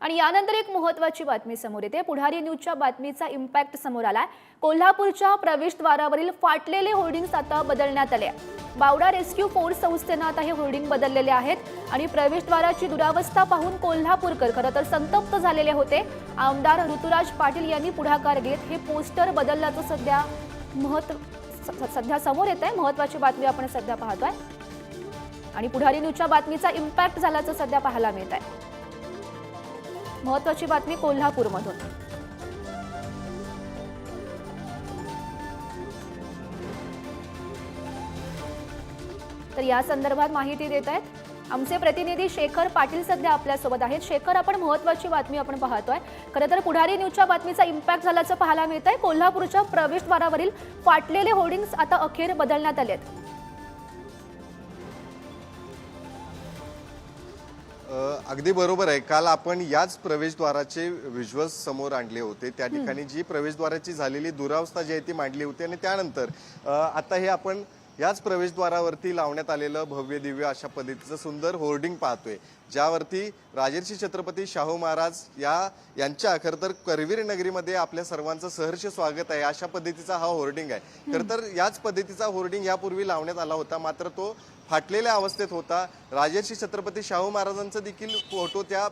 आणि यानंतर एक महत्त्वाची बातमी समोर येते। पुढारी न्यूजच्या बातमीचा इम्पॅक्ट समोर आलाय। कोल्हापूरच्या प्रवेशद्वारावरील फाटलेले होर्डिंग्स आता बदलण्यात आले। बावडा रेस्क्यू फोर्स संस्थेने आता हे होर्डिंग बदललेले आहेत आणि प्रवेशद्वाराची दुरावस्था पाहून कोल्हापूरकर खरं तर संतप्त झालेले होते। आमदार ऋतुराज पाटील यांनी पुढाकार घेत हे पोस्टर बदलल्याचं सध्या समोर येत आहे। महत्त्वाची बातमी आपण सध्या पाहतोय आणि पुढारी न्यूजच्या बातमीचा इम्पॅक्ट झाल्याचं सध्या पाहायला मिळत आहे। महत्त्वाची बातमी कोल्हापूरमधून। तर या संदर्भात माहिती देत आहेत आमचे प्रतिनिधी शेखर पाटील सध्या आपल्या सोबत आहेत। शेखर, आपण महत्त्वाची बातमी आपण पाहतोय। खरं तर पुढारी न्यूजच्या बातमीचा इम्पॅक्ट झाल्याचं पाहायला मिळत आहे। कोल्हापूरच्या प्रवेशद्वारावरील फाटलेले होर्डिंग्स आता अखेर बदलण्यात आले आहेत। अगदी बरोबर आहे। काल आपण याच प्रवेशद्वाराचे व्हिज्युअल्स समोर आणले होते। त्या ठिकाणी जी प्रवेशद्वाराची झालेली दुरावस्था जी आहे ती मांडली होती आणि त्यानंतर आता हे आपण याच प्रवेशद्वारावरती लावण्यात आलेलं भव्य दिव्य अशा पद्धतीचं सुंदर होर्डिंग पाहतोय, ज्यावरती राजर्षी छत्रपती शाहू महाराज यांच्या खरं तर करवीर नगरीमध्ये आपल्या सर्वांचं सहर्ष स्वागत आहे अशा पद्धतीचा हा होर्डिंग आहे। खरं तर याच पद्धतीचा होर्डिंग यापूर्वी लावण्यात आला होता, मात्र तो फाटलेल्या अवस्थेत होता। राजर्षी छत्रपती शाहू महाराजांचा देखील फोटो त्या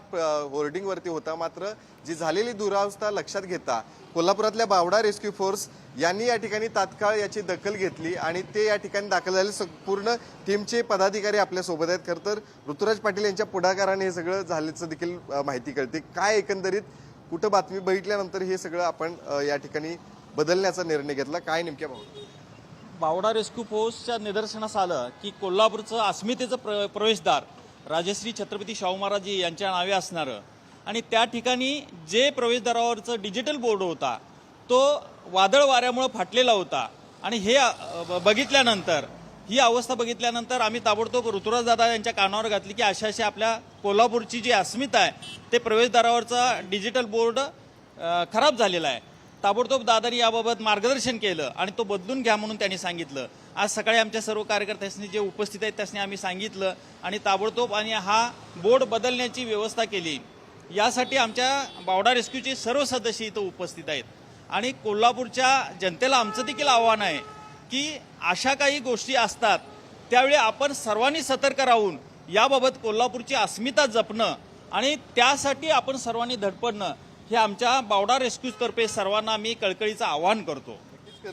होर्डिंगवरती होता, मात्र जी झालेली दुरावस्था लक्षात घेता कोल्हापुरातल्या बावडा रेस्क्यू फोर्स यांनी या ठिकाणी तात्काळ याची दखल घेतली आणि ते या ठिकाणी दाखल झाले। पूर्ण टीमचे पदाधिकारी आपल्या सोबत आहेत। खरं तर ऋतुराज पाटील यांच्या पुढाकाराने हे सगळं झाल्याचं देखील माहिती कळते। काय एकंदरीत कुठं बातमी बघितल्यानंतर हे सगळं आपण या ठिकाणी बदलण्याचा निर्णय घेतला, काय नेमक्या बावडा रेस्क्यू फोर्सच्या निदर्शनास आलं की कोल्हापूरचं अस्मितेचं प्रवेशद्वार राजश्री छत्रपती शाहू महाराज यांच्या नावे असणारं आणि त्या ठिकाणी जे प्रवेशद्वारावरचं डिजिटल बोर्ड होता तो वादळ वाऱ्यामुळे फाटलेला होता आणि हे बघितल्यानंतर ही अवस्था बघितल्यानंतर आम्ही ताबडतोब ऋतुराज दादा यांच्या कानावर घातली की अशा आपल्या कोल्हापूरची जी अस्मिता आहे ते प्रवेशद्वारावरचा डिजिटल बोर्ड खराब झालेला आहे। ताबडतोब दादांनी याबाबत मार्गदर्शन केलं आणि तो बदलून घ्या म्हणून त्यांनी सांगितलं। आज सकाळी आमच्या सर्व कार्यकर्त्यांनी जे उपस्थित आहेत त्यांनी आम्ही सांगितलं आणि ताबडतोब आणि हा बोर्ड बदलण्याची व्यवस्था केली। यासाठी आमच्या बावडा रेस्क्यूचे सर्व सदस्य इथं उपस्थित आहेत आणि कोल्हापूरच्या जनतेला आमचं देखील आव्हान आहे की अशा काही गोष्टी असतात त्यावेळी आपण सर्वांनी सतर्क राहून याबाबत कोल्हापूरची अस्मिता जपणं आणि त्यासाठी आपण सर्वांनी धडपडणं हे आमच्या बावडा रेस्क्यूतर्फे सर्वांना मी कळकळीचं आवाहन करतो।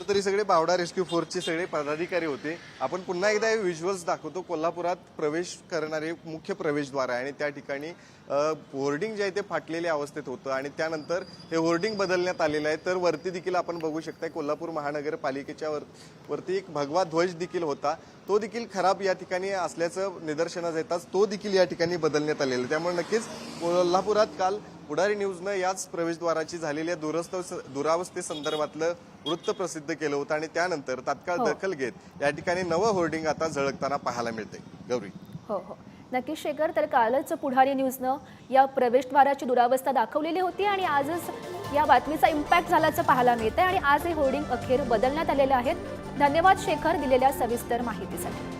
तरी सगळे बावडा रेस्क्यू फोर्सचे सगळे पदाधिकारी होते। आपण पुन्हा एकदा हे व्हिज्युअल्स दाखवतो। कोल्हापुरात प्रवेश करणारे मुख्य प्रवेशद्वार आहे आणि त्या ठिकाणी होर्डिंग जे आहे ते फाटलेल्या अवस्थेत होतं आणि त्यानंतर हे होर्डिंग बदलण्यात आलेलं आहे। तर वरती देखील आपण बघू शकता कोल्हापूर महानगरपालिकेच्या वरती एक भगवा ध्वज देखील होता, तो देखील खराब या ठिकाणी असल्याचं निदर्शनास येताच तो देखील या ठिकाणी बदलण्यात आलेला। त्यामुळे नक्कीच कोल्हापुरात काल पुढारी न्यूजनं याच प्रवेशद्वाराची झालेल्या दुरावस्थेसंदर्भातलं वृत्त प्रसिद्ध केलं होतं आणि त्यानंतर तात्काळ दखल घेत या ठिकाणी नवं होर्डिंग आता झळकताना पाहायला मिळते। गौरी, हो, नक्कीच शेखर, तर कालच पुढारी न्यूजनं या प्रवेशद्वाराची दुरावस्था दाखवलेली होती आणि आजच या बातमीचा इम्पॅक्ट झाल्याचं पाहायला मिळतंय आणि आज हे होर्डिंग अखेर बदलण्यात आलेले आहेत। धन्यवाद शेखर दिलेल्या सविस्तर माहितीसाठी।